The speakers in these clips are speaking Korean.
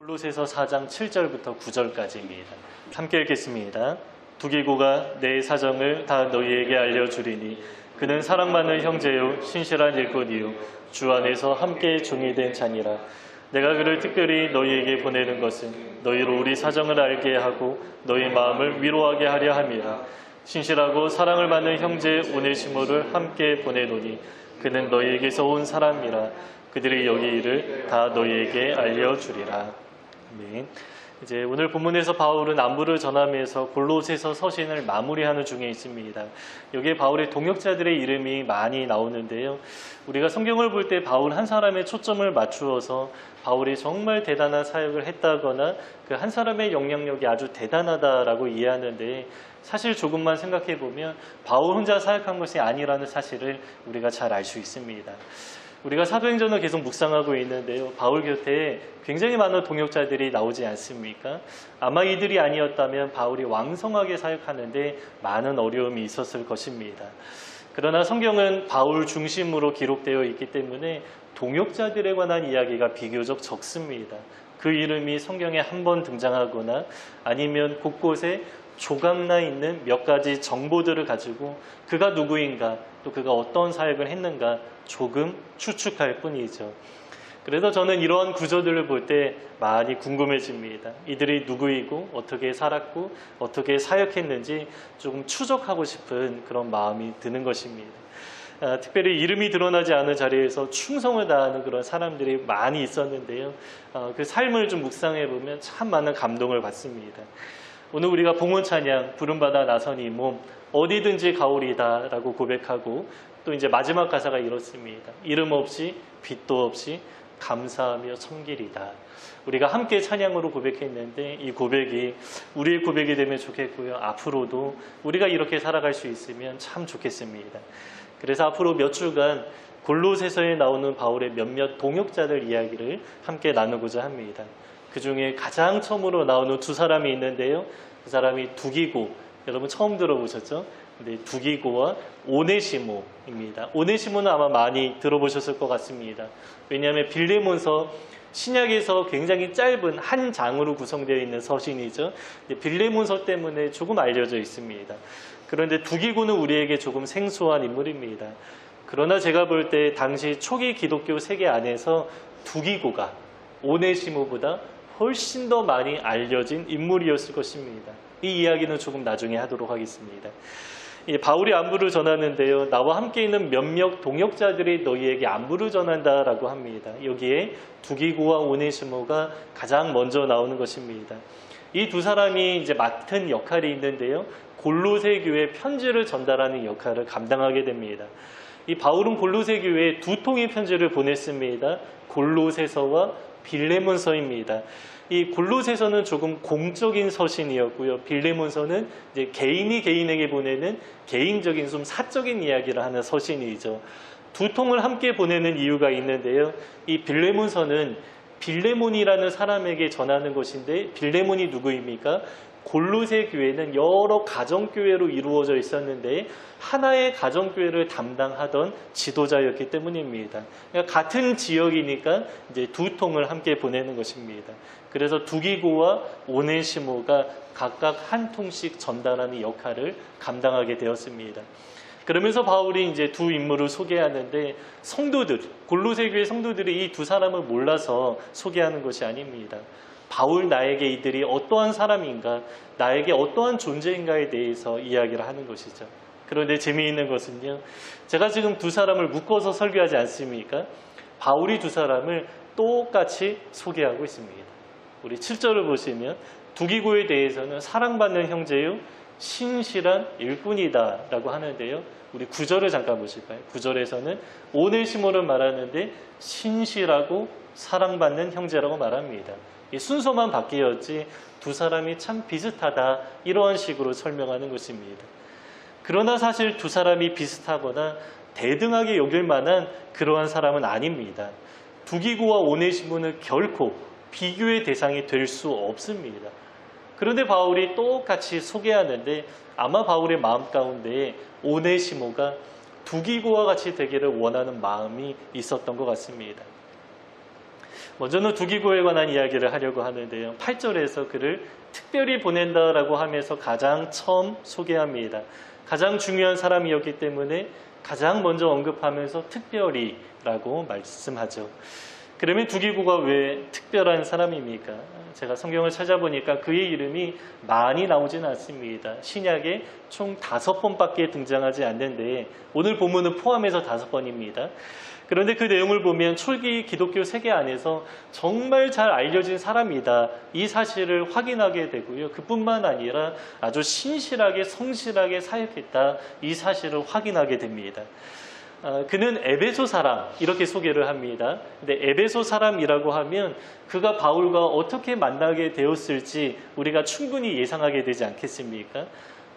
골로새서 4장 7절부터 9절까지입니다. 함께 읽겠습니다. 두기고가 내 사정을 다 너희에게 알려주리니 그는 사랑받는 형제요 신실한 일꾼이요 주 안에서 함께 종이 된 자니라. 내가 그를 특별히 너희에게 보내는 것은 너희로 우리 사정을 알게 하고 너희 마음을 위로하게 하려 함이라. 신실하고 사랑을 받는 형제 오네시모를 함께 보내노니 그는 너희에게서 온 사람이라. 그들이 여기 일을 다 너희에게 알려주리라. 아멘. 이제 오늘 본문에서 바울은 안부를 전하면서 골로새서 서신을 마무리하는 중에 있습니다. 여기에 바울의 동역자들의 이름이 많이 나오는데요. 우리가 성경을 볼 때 바울 한 사람의 초점을 맞추어서 바울이 정말 대단한 사역을 했다거나 그 한 사람의 영향력이 아주 대단하다라고 이해하는데, 사실 조금만 생각해 보면 바울 혼자 사역한 것이 아니라는 사실을 우리가 잘 알 수 있습니다. 우리가 사도행전을 계속 묵상하고 있는데요. 바울 곁에 굉장히 많은 동역자들이 나오지 않습니까? 아마 이들이 아니었다면 바울이 왕성하게 사역하는데 많은 어려움이 있었을 것입니다. 그러나 성경은 바울 중심으로 기록되어 있기 때문에 동역자들에 관한 이야기가 비교적 적습니다. 그 이름이 성경에 한 번 등장하거나 아니면 곳곳에 조각나 있는 몇 가지 정보들을 가지고 그가 누구인가, 또 그가 어떤 사역을 했는가 조금 추측할 뿐이죠. 그래서 저는 이러한 구조들을 볼 때 많이 궁금해집니다. 이들이 누구이고 어떻게 살았고 어떻게 사역했는지 조금 추적하고 싶은 그런 마음이 드는 것입니다. 특별히 이름이 드러나지 않은 자리에서 충성을 다하는 그런 사람들이 많이 있었는데요. 그 삶을 좀 묵상해 보면 참 많은 감동을 받습니다. 오늘 우리가 봉헌 찬양 부름받아 나선 이 몸 어디든지 가오리다 라고 고백하고, 또 이제 마지막 가사가 이렇습니다. 이름 없이 빛도 없이 감사하며 섬기리다. 우리가 함께 찬양으로 고백했는데 이 고백이 우리의 고백이 되면 좋겠고요. 앞으로도 우리가 이렇게 살아갈 수 있으면 참 좋겠습니다. 그래서 앞으로 몇 주간 골로새서에 나오는 바울의 몇몇 동역자들 이야기를 함께 나누고자 합니다. 그 중에 가장 처음으로 나오는 두 사람이 있는데요. 그 사람이 두기고, 여러분 처음 들어보셨죠? 네, 두기고와 오네시모입니다. 오네시모는 아마 많이 들어보셨을 것 같습니다. 왜냐하면 빌레몬서, 신약에서 굉장히 짧은 한 장으로 구성되어 있는 서신이죠. 빌레몬서 때문에 조금 알려져 있습니다. 그런데 두기고는 우리에게 조금 생소한 인물입니다. 그러나 제가 볼 때 당시 초기 기독교 세계 안에서 두기고가 오네시모보다 훨씬 더 많이 알려진 인물이었을 것입니다. 이 이야기는 조금 나중에 하도록 하겠습니다. 바울이 안부를 전하는데요. 나와 함께 있는 몇몇 동역자들이 너희에게 안부를 전한다라고 합니다. 여기에 두기고와 오네시모가 가장 먼저 나오는 것입니다. 이 두 사람이 이제 맡은 역할이 있는데요. 골로새 교회에 편지를 전달하는 역할을 감당하게 됩니다. 이 바울은 골로새 교회에 두 통의 편지를 보냈습니다. 골로새서와 빌레몬서입니다. 이 골로새서는 조금 공적인 서신이었고요. 빌레몬서는 이제 개인이 개인에게 보내는 개인적인 좀 사적인 이야기를 하는 서신이죠. 두 통을 함께 보내는 이유가 있는데요. 이 빌레몬서는 빌레몬이라는 사람에게 전하는 것인데, 빌레몬이 누구입니까? 골로새 교회는 여러 가정교회로 이루어져 있었는데 하나의 가정교회를 담당하던 지도자였기 때문입니다. 그러니까 같은 지역이니까 이제 두 통을 함께 보내는 것입니다. 그래서 두기고와 오네시모가 각각 한 통씩 전달하는 역할을 감당하게 되었습니다. 그러면서 바울이 이제 두 인물을 소개하는데, 성도들, 골로새 교회 성도들이 이 두 사람을 몰라서 소개하는 것이 아닙니다. 바울 나에게 이들이 어떠한 사람인가, 나에게 어떠한 존재인가에 대해서 이야기를 하는 것이죠. 그런데 재미있는 것은요, 제가 지금 두 사람을 묶어서 설교하지 않습니까? 바울이 두 사람을 똑같이 소개하고 있습니다. 우리 7절을 보시면 두기고에 대해서는 사랑받는 형제요 신실한 일꾼이다 라고 하는데요. 우리 9절을 잠깐 보실까요? 9절에서는 오네시모를 말하는데 신실하고 사랑받는 형제라고 말합니다. 이 순서만 바뀌었지 두 사람이 참 비슷하다, 이러한 식으로 설명하는 것입니다. 그러나 사실 두 사람이 비슷하거나 대등하게 여길 만한 그러한 사람은 아닙니다. 두기고와 오네시모는 결코 비교의 대상이 될 수 없습니다. 그런데 바울이 똑같이 소개하는데 아마 바울의 마음 가운데 오네시모가 두기고와 같이 되기를 원하는 마음이 있었던 것 같습니다. 먼저는 두기고에 관한 이야기를 하려고 하는데요. 8절에서 그를 특별히 보낸다라고 하면서 가장 처음 소개합니다. 가장 중요한 사람이었기 때문에 가장 먼저 언급하면서 특별히라고 말씀하죠. 그러면 두기고가 왜 특별한 사람입니까? 제가 성경을 찾아보니까 그의 이름이 많이 나오진 않습니다. 신약에 총 5번밖에 등장하지 않는데 오늘 본문은 포함해서 5번입니다. 그런데 그 내용을 보면 초기 기독교 세계 안에서 정말 잘 알려진 사람이다. 이 사실을 확인하게 되고요. 그뿐만 아니라 아주 신실하게 성실하게 사역했다. 이 사실을 확인하게 됩니다. 그는 에베소 사람 이렇게 소개를 합니다. 근데 에베소 사람이라고 하면 그가 바울과 어떻게 만나게 되었을지 우리가 충분히 예상하게 되지 않겠습니까?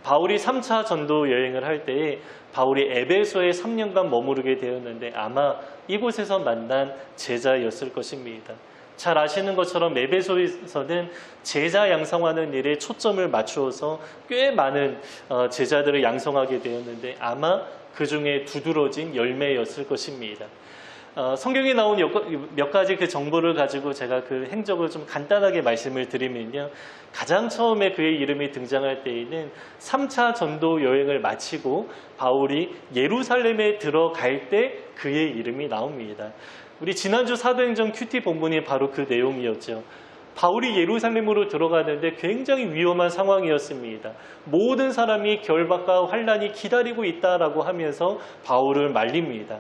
바울이 3차 전도 여행을 할 때에 바울이 에베소에 3년간 머무르게 되었는데 아마 이곳에서 만난 제자였을 것입니다. 잘 아시는 것처럼 에베소에서는 제자 양성하는 일에 초점을 맞추어서 꽤 많은 제자들을 양성하게 되었는데 아마 그 중에 두드러진 열매였을 것입니다. 성경에 나온 몇 가지 그 정보를 가지고 제가 그 행적을 좀 간단하게 말씀을 드리면요. 가장 처음에 그의 이름이 등장할 때에는 3차 전도 여행을 마치고 바울이 예루살렘에 들어갈 때 그의 이름이 나옵니다. 우리 지난주 사도행전 큐티 본문이 바로 그 내용이었죠. 바울이 예루살렘으로 들어가는데 굉장히 위험한 상황이었습니다. 모든 사람이 결박과 환란이 기다리고 있다라고 하면서 바울을 말립니다.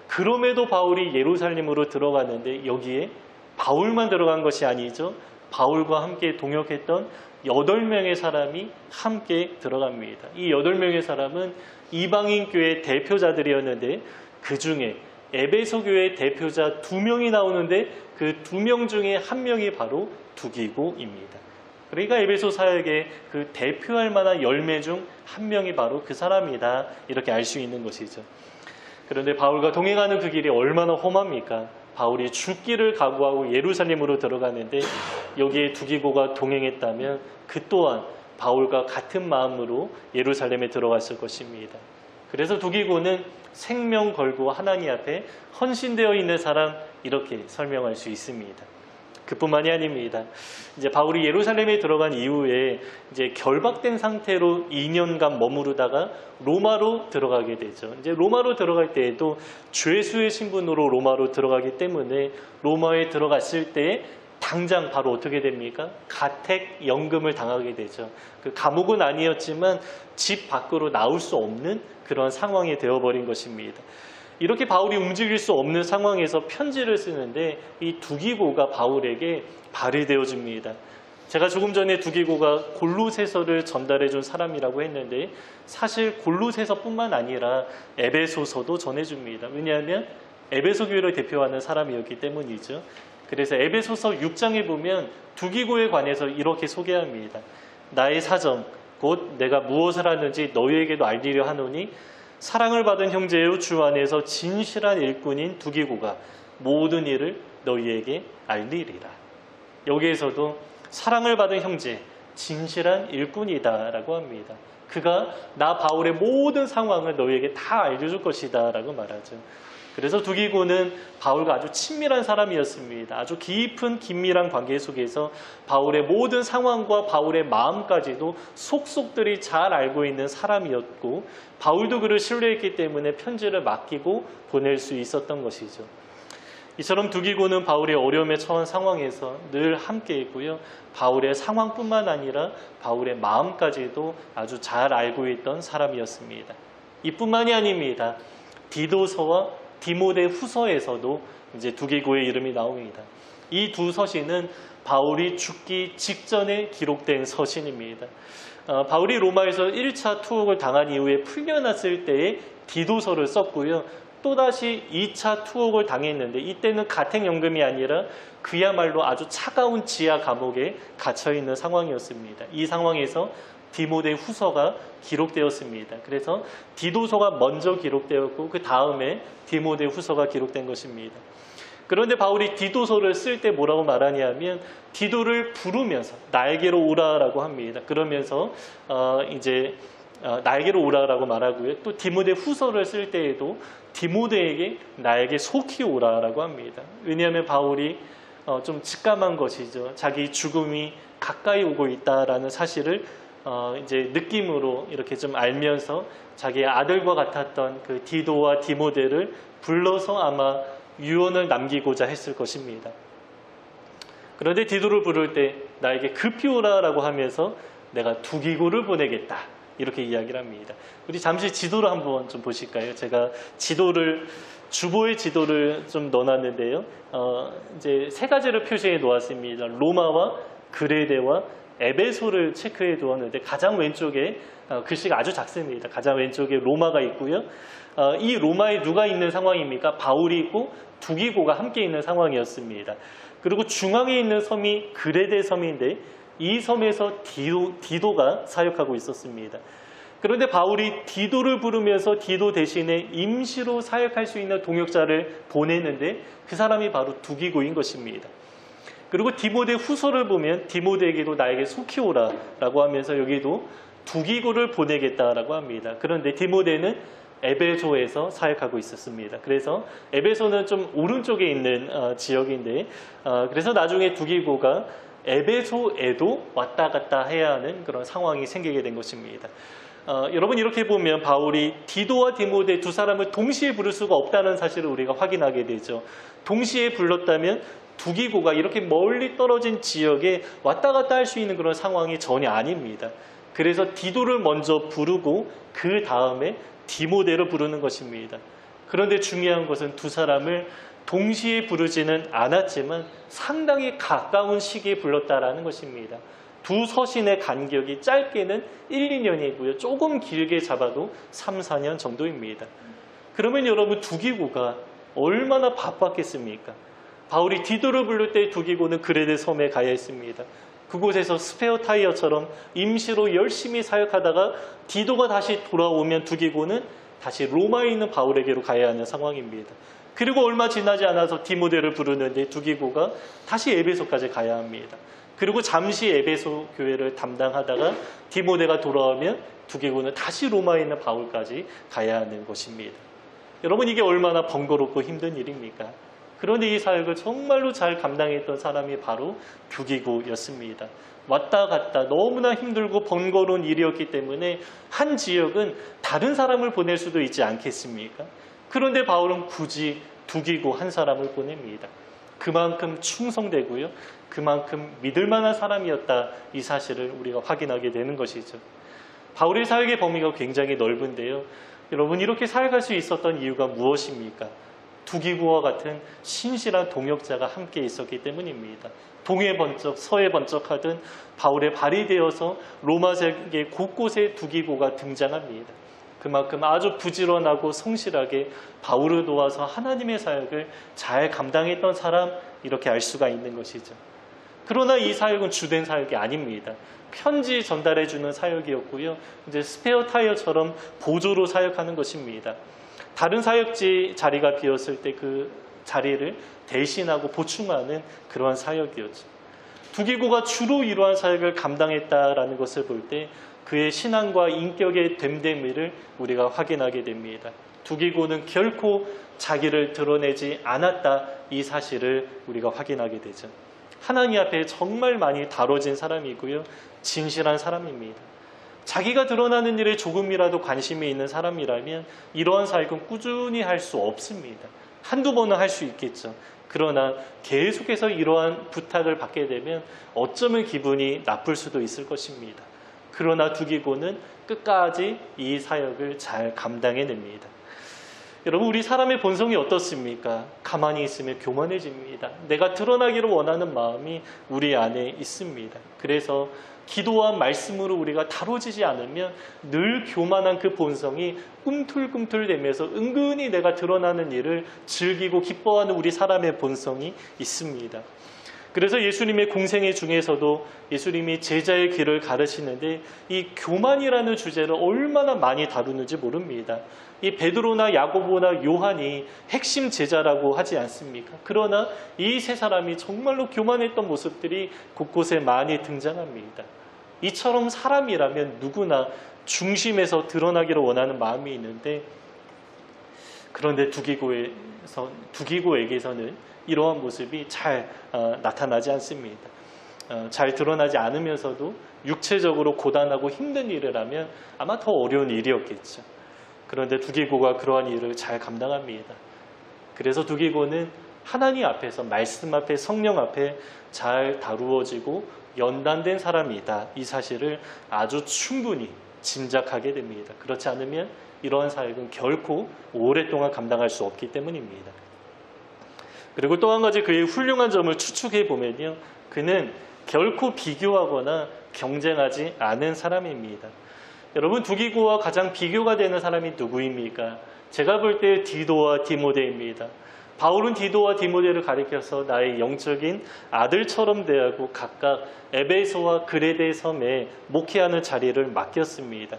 그럼에도 바울이 예루살렘으로 들어갔는데 여기에 바울만 들어간 것이 아니죠. 바울과 함께 동역했던 8명의 사람이 함께 들어갑니다. 이 8명의 사람은 이방인 교회 대표자들이었는데 그 중에 에베소 교회 대표자 2명이 나오는데 그 2명 중에 1명이 바로 두기고입니다. 그러니까 에베소 사역의 그 대표할 만한 열매 중 1명이 바로 그 사람이다. 이렇게 알 수 있는 것이죠. 그런데 바울과 동행하는 그 길이 얼마나 험합니까? 바울이 죽기를 각오하고 예루살렘으로 들어가는데 여기에 두기고가 동행했다면 그 또한 바울과 같은 마음으로 예루살렘에 들어갔을 것입니다. 그래서 두기고는 생명 걸고 하나님 앞에 헌신되어 있는 사람 이렇게 설명할 수 있습니다. 그뿐만이 아닙니다. 이제 바울이 예루살렘에 들어간 이후에 이제 결박된 상태로 2년간 머무르다가 로마로 들어가게 되죠. 이제 로마로 들어갈 때에도 죄수의 신분으로 로마로 들어가기 때문에 로마에 들어갔을 때 당장 바로 어떻게 됩니까? 가택 연금을 당하게 되죠. 그 감옥은 아니었지만 집 밖으로 나올 수 없는 그런 상황이 되어버린 것입니다. 이렇게 바울이 움직일 수 없는 상황에서 편지를 쓰는데 이 두기고가 바울에게 발휘되어집니다. 제가 조금 전에 두기고가 골로새서를 전달해 준 사람이라고 했는데 사실 골로새서뿐만 아니라 에베소서도 전해줍니다. 왜냐하면 에베소 교회를 대표하는 사람이었기 때문이죠. 그래서 에베소서 6장에 보면 두기고에 관해서 이렇게 소개합니다. 나의 사정 곧 내가 무엇을 하는지 너희에게도 알리려 하노니 사랑을 받은 형제요 주 안에서 진실한 일꾼인 두기고가 모든 일을 너희에게 알리리라. 여기에서도 사랑을 받은 형제, 진실한 일꾼이다 라고 합니다. 그가 나 바울의 모든 상황을 너희에게 다 알려줄 것이다 라고 말하죠. 그래서 두기고는 바울과 아주 친밀한 사람이었습니다. 아주 깊은 긴밀한 관계 속에서 바울의 모든 상황과 바울의 마음까지도 속속들이 잘 알고 있는 사람이었고 바울도 그를 신뢰했기 때문에 편지를 맡기고 보낼 수 있었던 것이죠. 이처럼 두기고는 바울이 어려움에 처한 상황에서 늘 함께 있고요. 바울의 상황뿐만 아니라 바울의 마음까지도 아주 잘 알고 있던 사람이었습니다. 이뿐만이 아닙니다. 디도서와 디모데 후서에서도 이제 두기고의 이름이 나옵니다. 이 두 서신은 바울이 죽기 직전에 기록된 서신입니다. 바울이 로마에서 1차 투옥을 당한 이후에 풀려났을 때에 디도서를 썼고요. 또다시 2차 투옥을 당했는데 이때는 가택연금이 아니라 그야말로 아주 차가운 지하 감옥에 갇혀있는 상황이었습니다. 이 상황에서 디모데 후서가 기록되었습니다. 그래서 디도서가 먼저 기록되었고 그 다음에 디모데 후서가 기록된 것입니다. 그런데 바울이 디도서를 쓸 때 뭐라고 말하냐면 디도를 부르면서 나에게로 오라라고 합니다. 그러면서 나에게로 오라라고 말하고요. 또 디모데 후서를 쓸 때에도 디모데에게 나에게 속히 오라라고 합니다. 왜냐하면 바울이 좀 직감한 것이죠. 자기 죽음이 가까이 오고 있다라는 사실을 이제 느낌으로 이렇게 좀 알면서 자기의 아들과 같았던 그 디도와 디모데를 불러서 아마 유언을 남기고자 했을 것입니다. 그런데 디도를 부를 때 나에게 급히 오라라고 하면서 내가 두기고를 보내겠다 이렇게 이야기를 합니다. 우리 잠시 지도를 한번 좀 보실까요? 제가 주보의 지도를 좀 넣어놨는데요. 이제 세 가지를 표시해 놓았습니다. 로마와 그레데와 에베소를 체크해 두었는데 가장 왼쪽에 글씨가 아주 작습니다. 가장 왼쪽에 로마가 있고요. 이 로마에 누가 있는 상황입니까? 바울이 있고 두기고가 함께 있는 상황이었습니다. 그리고 중앙에 있는 섬이 그레데 섬인데 이 섬에서 디도가 사역하고 있었습니다. 그런데 바울이 디도를 부르면서 디도 대신에 임시로 사역할 수 있는 동역자를 보내는데 그 사람이 바로 두기고인 것입니다. 그리고 디모데 후서를 보면 디모데에게도 나에게 속히 오라 라고 하면서 여기도 두기고를 보내겠다라고 합니다. 그런데 디모데는 에베소에서 사역하고 있었습니다. 그래서 에베소는 좀 오른쪽에 있는 지역인데 그래서 나중에 두기고가 에베소에도 왔다 갔다 해야 하는 그런 상황이 생기게 된 것입니다. 여러분 이렇게 보면 바울이 디도와 디모데 두 사람을 동시에 부를 수가 없다는 사실을 우리가 확인하게 되죠. 동시에 불렀다면 두기고가 이렇게 멀리 떨어진 지역에 왔다 갔다 할 수 있는 그런 상황이 전혀 아닙니다. 그래서 디도를 먼저 부르고 그 다음에 디모데를 부르는 것입니다. 그런데 중요한 것은 두 사람을 동시에 부르지는 않았지만 상당히 가까운 시기에 불렀다라는 것입니다. 두 서신의 간격이 짧게는 1, 2년이고요. 조금 길게 잡아도 3, 4년 정도입니다. 그러면 여러분 두기고가 얼마나 바빴겠습니까? 바울이 디도를 부를 때 두기고는 그레데 섬에 가야 했습니다. 그곳에서 스페어 타이어처럼 임시로 열심히 사역하다가 디도가 다시 돌아오면 두기고는 다시 로마에 있는 바울에게로 가야 하는 상황입니다. 그리고 얼마 지나지 않아서 디모데를 부르는데 두기고가 다시 에베소까지 가야 합니다. 그리고 잠시 에베소 교회를 담당하다가 디모데가 돌아오면 두기고는 다시 로마에 있는 바울까지 가야 하는 것입니다. 여러분 이게 얼마나 번거롭고 힘든 일입니까? 그런데 이 사역을 정말로 잘 감당했던 사람이 바로 두기고였습니다. 왔다 갔다 너무나 힘들고 번거로운 일이었기 때문에 한 지역은 다른 사람을 보낼 수도 있지 않겠습니까? 그런데 바울은 굳이 두기고 한 사람을 보냅니다. 그만큼 충성되고요. 그만큼 믿을 만한 사람이었다. 이 사실을 우리가 확인하게 되는 것이죠. 바울의 사역의 범위가 굉장히 넓은데요. 여러분 이렇게 사역할 수 있었던 이유가 무엇입니까? 두기고와 같은 신실한 동역자가 함께 있었기 때문입니다. 동해 번쩍 서해 번쩍하던 바울의 발이 되어서 로마 세계 곳곳에 두기고가 등장합니다. 그만큼 아주 부지런하고 성실하게 바울을 도와서 하나님의 사역을 잘 감당했던 사람 이렇게 알 수가 있는 것이죠. 그러나 이 사역은 주된 사역이 아닙니다. 편지 전달해 주는 사역이었고요. 이제 스페어 타이어처럼 보조로 사역하는 것입니다. 다른 사역지 자리가 비었을 때 그 자리를 대신하고 보충하는 그러한 사역이었죠. 두기고가 주로 이러한 사역을 감당했다라는 것을 볼 때 그의 신앙과 인격의 됨됨이를 우리가 확인하게 됩니다. 두기고는 결코 자기를 드러내지 않았다 이 사실을 우리가 확인하게 되죠. 하나님 앞에 정말 많이 다뤄진 사람이고요. 진실한 사람입니다. 자기가 드러나는 일에 조금이라도 관심이 있는 사람이라면 이러한 사역은 꾸준히 할 수 없습니다. 한두 번은 할 수 있겠죠. 그러나 계속해서 이러한 부탁을 받게 되면 어쩌면 기분이 나쁠 수도 있을 것입니다. 그러나 두기고는 끝까지 이 사역을 잘 감당해냅니다. 여러분 우리 사람의 본성이 어떻습니까? 가만히 있으면 교만해집니다. 내가 드러나기를 원하는 마음이 우리 안에 있습니다. 그래서 기도와 말씀으로 우리가 다뤄지지 않으면 늘 교만한 그 본성이 꿈틀꿈틀대면서 은근히 내가 드러나는 일을 즐기고 기뻐하는 우리 사람의 본성이 있습니다. 그래서 예수님의 공생애 중에서도 예수님이 제자의 길을 가르치는데 이 교만이라는 주제를 얼마나 많이 다루는지 모릅니다. 이 베드로나 야고보나 요한이 핵심 제자라고 하지 않습니까? 그러나 이 세 사람이 정말로 교만했던 모습들이 곳곳에 많이 등장합니다. 이처럼 사람이라면 누구나 중심에서 드러나기를 원하는 마음이 있는데 그런데 두기고에게서는 이러한 모습이 잘 나타나지 않습니다. 잘 드러나지 않으면서도 육체적으로 고단하고 힘든 일을 하면 아마 더 어려운 일이었겠죠. 그런데 두기고가 그러한 일을 잘 감당합니다. 그래서 두기고는 하나님 앞에서, 말씀 앞에, 성령 앞에 잘 다루어지고 연단된 사람이다. 이 사실을 아주 충분히 짐작하게 됩니다. 그렇지 않으면 이러한 사역은 결코 오랫동안 감당할 수 없기 때문입니다. 그리고 또 한 가지 그의 훌륭한 점을 추측해 보면요, 그는 결코 비교하거나 경쟁하지 않은 사람입니다. 여러분, 두기고와 가장 비교가 되는 사람이 누구입니까? 제가 볼 때 디도와 디모데입니다. 바울은 디도와 디모데를 가리켜서 나의 영적인 아들처럼 대하고 각각 에베소와 그레데 섬에 목회하는 자리를 맡겼습니다.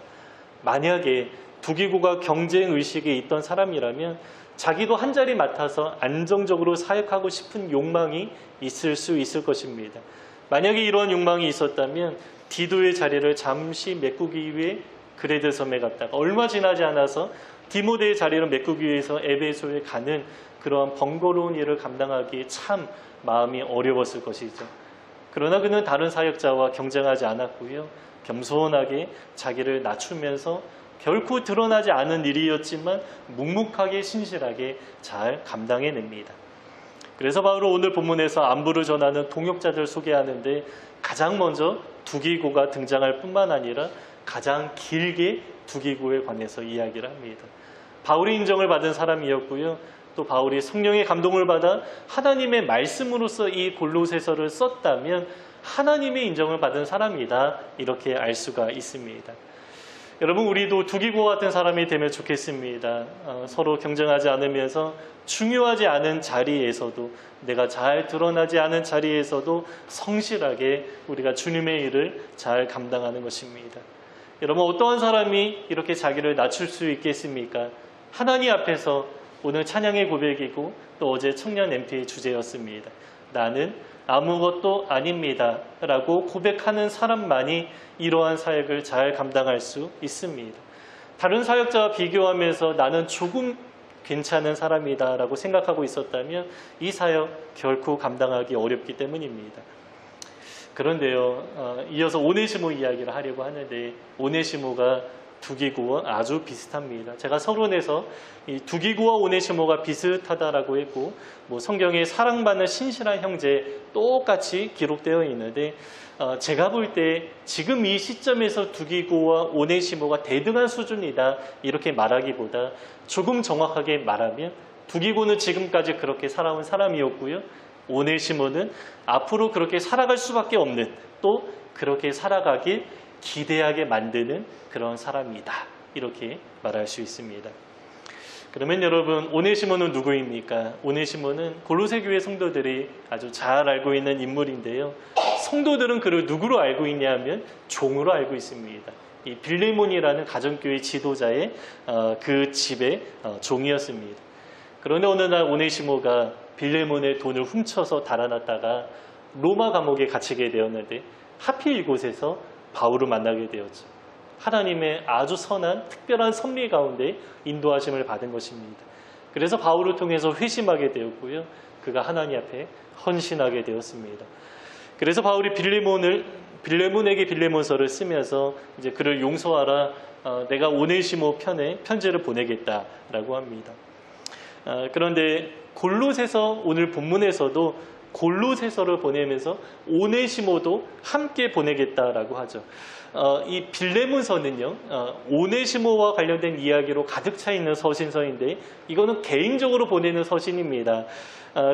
만약에 두기고가 경쟁의식에 있던 사람이라면 자기도 한 자리 맡아서 안정적으로 사역하고 싶은 욕망이 있을 수 있을 것입니다. 만약에 이러한 욕망이 있었다면 디도의 자리를 잠시 메꾸기 위해 그레데 섬에 갔다가 얼마 지나지 않아서 디모데의 자리를 메꾸기 위해서 에베소에 가는 그러한 번거로운 일을 감당하기에 참 마음이 어려웠을 것이죠. 그러나 그는 다른 사역자와 경쟁하지 않았고요. 겸손하게 자기를 낮추면서 결코 드러나지 않은 일이었지만 묵묵하게 신실하게 잘 감당해냅니다. 그래서 바울은 오늘 본문에서 안부를 전하는 동역자들 소개하는데 가장 먼저 두기고가 등장할 뿐만 아니라 가장 길게 두기고에 관해서 이야기를 합니다. 바울이 인정을 받은 사람이었고요. 또 바울이 성령의 감동을 받아 하나님의 말씀으로서 이 골로새서를 썼다면 하나님의 인정을 받은 사람이다. 이렇게 알 수가 있습니다. 여러분, 우리도 두기고 같은 사람이 되면 좋겠습니다. 서로 경쟁하지 않으면서 중요하지 않은 자리에서도, 내가 잘 드러나지 않은 자리에서도 성실하게 우리가 주님의 일을 잘 감당하는 것입니다. 여러분, 어떠한 사람이 이렇게 자기를 낮출 수 있겠습니까? 하나님 앞에서 오늘 찬양의 고백이고 또 어제 청년 MP의 주제였습니다. 나는 아무것도 아닙니다 라고 고백하는 사람만이 이러한 사역을 잘 감당할 수 있습니다. 다른 사역자와 비교하면서 나는 조금 괜찮은 사람이다 라고 생각하고 있었다면 이 사역 결코 감당하기 어렵기 때문입니다. 그런데요, 이어서 오네시모 이야기를 하려고 하는데 오네시모가 두기고와 아주 비슷합니다. 제가 서론에서 이 두기고와 오네시모가 비슷하다라고 했고, 성경에 사랑받는 신실한 형제 똑같이 기록되어 있는데, 제가 볼 때 지금 이 시점에서 두기고와 오네시모가 대등한 수준이다 이렇게 말하기보다 조금 정확하게 말하면 두기고는 지금까지 그렇게 살아온 사람이었고요, 오네시모는 앞으로 그렇게 살아갈 수밖에 없는, 또 그렇게 살아가길 기대하게 만드는 그런 사람이다 이렇게 말할 수 있습니다. 그러면 여러분, 오네시모는 누구입니까? 오네시모는 골로새 교회 성도들이 아주 잘 알고 있는 인물인데요, 성도들은 그를 누구로 알고 있냐 하면 종으로 알고 있습니다. 이 빌레몬이라는 가정교회 지도자의 그 집의 종이었습니다. 그런데 어느 날 오네시모가 빌레몬의 돈을 훔쳐서 달아났다가 로마 감옥에 갇히게 되었는데 하필 이곳에서 바울을 만나게 되었죠. 하나님의 아주 선한 특별한 섭리 가운데 인도하심을 받은 것입니다. 그래서 바울을 통해서 회심하게 되었고요, 그가 하나님 앞에 헌신하게 되었습니다. 그래서 바울이 빌레몬에게 빌레몬서를 쓰면서 이제 그를 용서하라, 내가 오네시모 편에 편지를 보내겠다라고 합니다. 그런데 골로새서 오늘 본문에서도 골로새서를 보내면서 오네시모도 함께 보내겠다라고 하죠. 이 빌레몬서는요, 오네시모와 관련된 이야기로 가득 차 있는 서신서인데 이거는 개인적으로 보내는 서신입니다.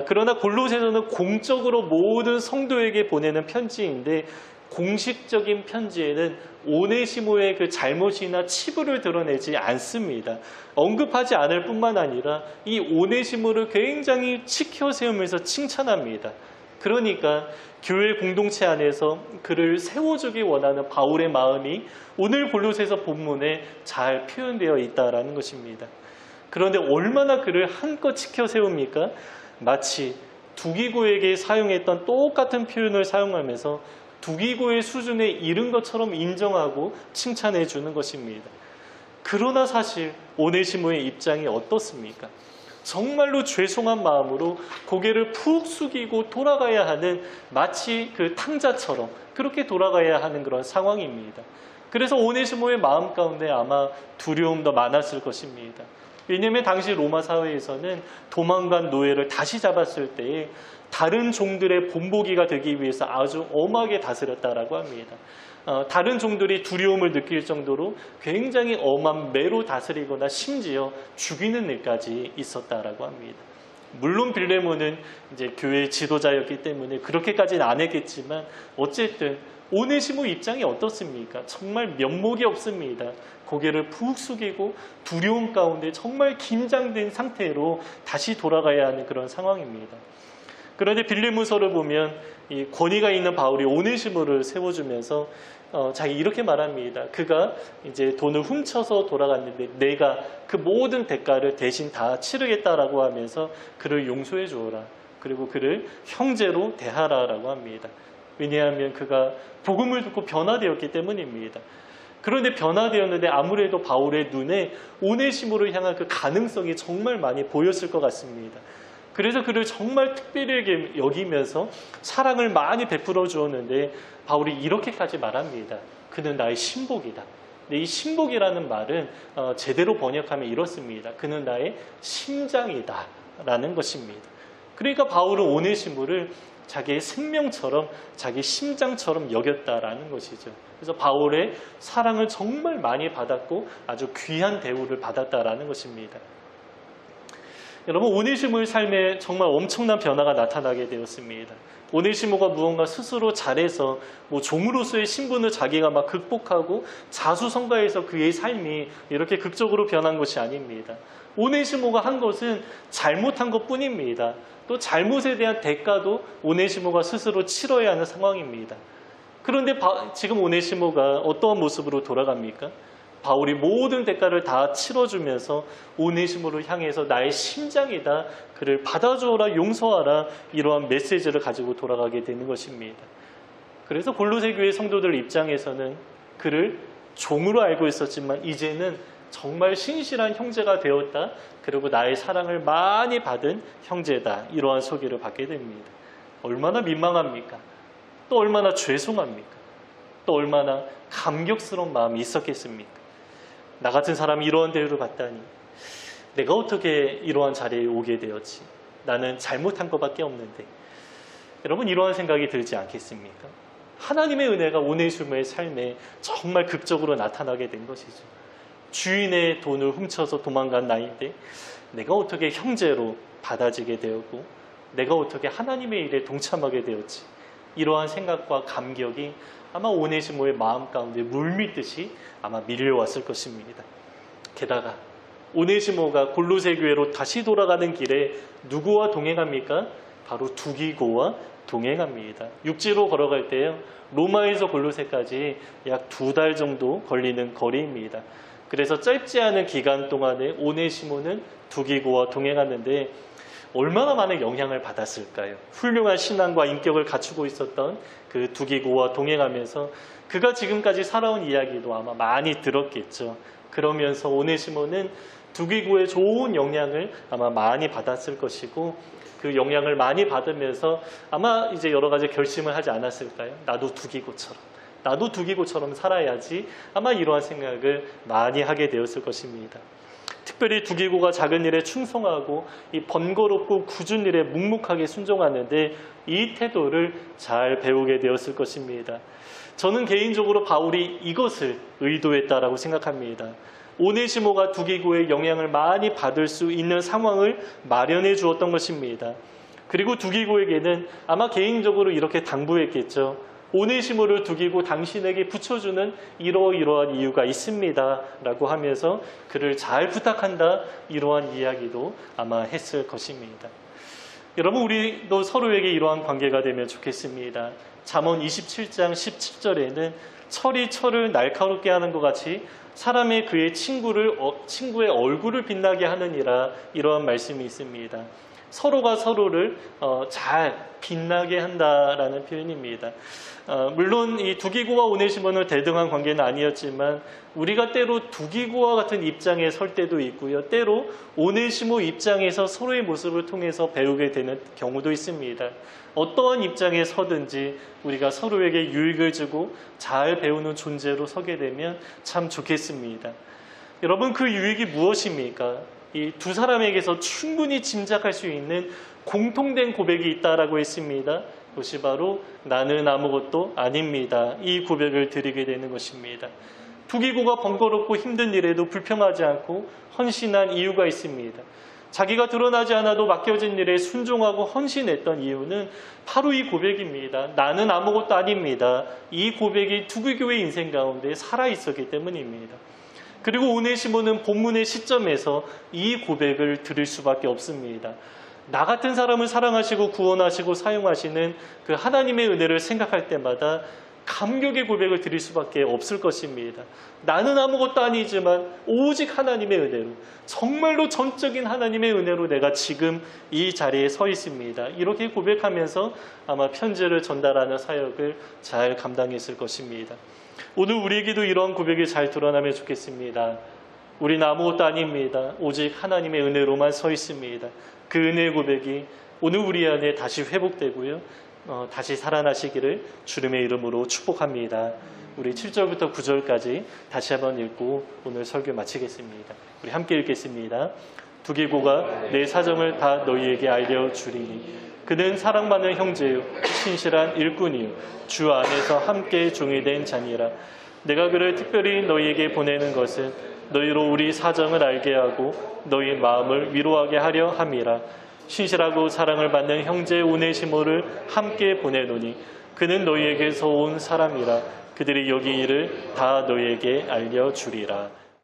그러나 골로새서는 공적으로 모든 성도에게 보내는 편지인데 공식적인 편지에는 오네시모의 그 잘못이나 치부를 드러내지 않습니다. 언급하지 않을 뿐만 아니라 이 오네시모를 굉장히 치켜 세우면서 칭찬합니다. 그러니까 교회 공동체 안에서 그를 세워주기 원하는 바울의 마음이 오늘 골로새서 본문에 잘 표현되어 있다는 것입니다. 그런데 얼마나 그를 한껏 치켜 세웁니까? 마치 두기고에게 사용했던 똑같은 표현을 사용하면서 두기고의 수준에 이른 것처럼 인정하고 칭찬해 주는 것입니다. 그러나 사실 오네시모의 입장이 어떻습니까? 정말로 죄송한 마음으로 고개를 푹 숙이고 돌아가야 하는, 마치 그 탕자처럼 그렇게 돌아가야 하는 그런 상황입니다. 그래서 오네시모의 마음 가운데 아마 두려움도 많았을 것입니다. 왜냐하면 당시 로마 사회에서는 도망간 노예를 다시 잡았을 때에 다른 종들의 본보기가 되기 위해서 아주 엄하게 다스렸다라고 합니다. 다른 종들이 두려움을 느낄 정도로 굉장히 엄한 매로 다스리거나 심지어 죽이는 일까지 있었다라고 합니다. 물론 빌레몬은 이제 교회 지도자였기 때문에 그렇게까지는 안 했겠지만 어쨌든 오네시모 입장이 어떻습니까? 정말 면목이 없습니다. 고개를 푹 숙이고 두려움 가운데 정말 긴장된 상태로 다시 돌아가야 하는 그런 상황입니다. 그런데 빌레몬서를 보면 이 권위가 있는 바울이 오네시모를 세워주면서 자기 이렇게 말합니다. 그가 이제 돈을 훔쳐서 돌아갔는데 내가 그 모든 대가를 대신 다 치르겠다라고 하면서 그를 용서해 주어라. 그리고 그를 형제로 대하라라고 합니다. 왜냐하면 그가 복음을 듣고 변화되었기 때문입니다. 그런데 변화되었는데 아무래도 바울의 눈에 오네시모를 향한 그 가능성이 정말 많이 보였을 것 같습니다. 그래서 그를 정말 특별히 여기면서 사랑을 많이 베풀어 주었는데 바울이 이렇게까지 말합니다. 그는 나의 신복이다. 근데 이 신복이라는 말은 제대로 번역하면 이렇습니다. 그는 나의 심장이다 라는 것입니다. 그러니까 바울은 오네시모를 자기의 생명처럼 자기 심장처럼 여겼다라는 것이죠. 그래서 바울의 사랑을 정말 많이 받았고 아주 귀한 대우를 받았다라는 것입니다. 여러분, 오네시모의 삶에 정말 엄청난 변화가 나타나게 되었습니다. 오네시모가 무언가 스스로 잘해서 종으로서의 신분을 자기가 막 극복하고 자수성가해서 그의 삶이 이렇게 극적으로 변한 것이 아닙니다. 오네시모가 한 것은 잘못한 것뿐입니다. 또 잘못에 대한 대가도 오네시모가 스스로 치러야 하는 상황입니다. 그런데 지금 오네시모가 어떠한 모습으로 돌아갑니까? 바울이 모든 대가를 다 치러주면서 오네시모를 향해서 나의 심장이다, 그를 받아주어라, 용서하라, 이러한 메시지를 가지고 돌아가게 되는 것입니다. 그래서 골로새 교회 성도들 입장에서는 그를 종으로 알고 있었지만 이제는 정말 신실한 형제가 되었다, 그리고 나의 사랑을 많이 받은 형제다, 이러한 소개를 받게 됩니다. 얼마나 민망합니까? 또 얼마나 죄송합니까? 또 얼마나 감격스러운 마음이 있었겠습니까? 나 같은 사람이 이러한 대우를 받다니, 내가 어떻게 이러한 자리에 오게 되었지? 나는 잘못한 것밖에 없는데. 여러분, 이러한 생각이 들지 않겠습니까? 하나님의 은혜가 오네시모의 삶에 정말 극적으로 나타나게 된 것이죠. 주인의 돈을 훔쳐서 도망간 나인데 내가 어떻게 형제로 받아지게 되었고 내가 어떻게 하나님의 일에 동참하게 되었지? 이러한 생각과 감격이 아마 오네시모의 마음 가운데 물밀듯이 아마 밀려왔을 것입니다. 게다가 오네시모가 골로새 교회로 다시 돌아가는 길에 누구와 동행합니까? 바로 두기고와 동행합니다. 육지로 걸어갈 때요, 로마에서 골로새까지 약 2달 정도 걸리는 거리입니다. 그래서 짧지 않은 기간 동안에 오네시모는 두기고와 동행하는데 얼마나 많은 영향을 받았을까요? 훌륭한 신앙과 인격을 갖추고 있었던 그 두기고와 동행하면서 그가 지금까지 살아온 이야기도 아마 많이 들었겠죠. 그러면서 오네시모는 두기고의 좋은 영향을 아마 많이 받았을 것이고 그 영향을 많이 받으면서 아마 이제 여러 가지 결심을 하지 않았을까요? 나도 두기고처럼 살아야지, 아마 이러한 생각을 많이 하게 되었을 것입니다. 특별히 두기고가 작은 일에 충성하고 이 번거롭고 굳은 일에 묵묵하게 순종하는데 이 태도를 잘 배우게 되었을 것입니다. 저는 개인적으로 바울이 이것을 의도했다라고 생각합니다. 오네시모가 두기고의 영향을 많이 받을 수 있는 상황을 마련해 주었던 것입니다. 그리고 두기고에게는 아마 개인적으로 이렇게 당부했겠죠. 오네시모를 두기고 당신에게 붙여주는 이러이러한 이유가 있습니다 라고 하면서 그를 잘 부탁한다, 이러한 이야기도 아마 했을 것입니다. 여러분, 우리도 서로에게 이러한 관계가 되면 좋겠습니다. 잠언 27장 17절에는 철이 철을 날카롭게 하는 것 같이 사람의 그의 친구의 얼굴을 빛나게 하느니라, 이러한 말씀이 있습니다. 서로가 서로를 잘 빛나게 한다라는 표현입니다. 물론 이 두기고와 오네시모는 대등한 관계는 아니었지만 우리가 때로 두기고와 같은 입장에 설 때도 있고요. 때로 오네시모 입장에서 서로의 모습을 통해서 배우게 되는 경우도 있습니다. 어떠한 입장에 서든지 우리가 서로에게 유익을 주고 잘 배우는 존재로 서게 되면 참 좋겠습니다. 여러분, 그 유익이 무엇입니까? 이 두 사람에게서 충분히 짐작할 수 있는 공통된 고백이 있다라고 했습니다. 그것이 바로 나는 아무것도 아닙니다. 이 고백을 드리게 되는 것입니다. 두기고가 번거롭고 힘든 일에도 불평하지 않고 헌신한 이유가 있습니다. 자기가 드러나지 않아도 맡겨진 일에 순종하고 헌신했던 이유는 바로 이 고백입니다. 나는 아무것도 아닙니다. 이 고백이 두기고의 인생 가운데 살아있었기 때문입니다. 그리고 오네시모는 본문의 시점에서 이 고백을 들을 수밖에 없습니다. 나 같은 사람을 사랑하시고 구원하시고 사용하시는 그 하나님의 은혜를 생각할 때마다 감격의 고백을 드릴 수밖에 없을 것입니다. 나는 아무것도 아니지만 오직 하나님의 은혜로, 정말로 전적인 하나님의 은혜로 내가 지금 이 자리에 서 있습니다. 이렇게 고백하면서 아마 편지를 전달하는 사역을 잘 감당했을 것입니다. 오늘 우리에게도 이런 고백이 잘 드러나면 좋겠습니다. 우리는 아무것도 아닙니다. 오직 하나님의 은혜로만 서 있습니다. 그 은혜의 고백이 오늘 우리 안에 다시 회복되고요. 다시 살아나시기를 주님의 이름으로 축복합니다. 우리 7절부터 9절까지 다시 한번 읽고 오늘 설교 마치겠습니다. 우리 함께 읽겠습니다. 두기고가 내 사정을 다 너희에게 알려주리니 그는 사랑받는 형제요 신실한 일꾼이요 주 안에서 함께 종이 된 자니라. 내가 그를 특별히 너희에게 보내는 것은 너희로 우리 사정을 알게 하고 너희 마음을 위로하게 하려 함이라. 신실하고 사랑을 받는 형제 오네시모를 함께 보내노니 그는 너희에게서 온 사람이라. 그들이 여기 일을 다 너희에게 알려주리라.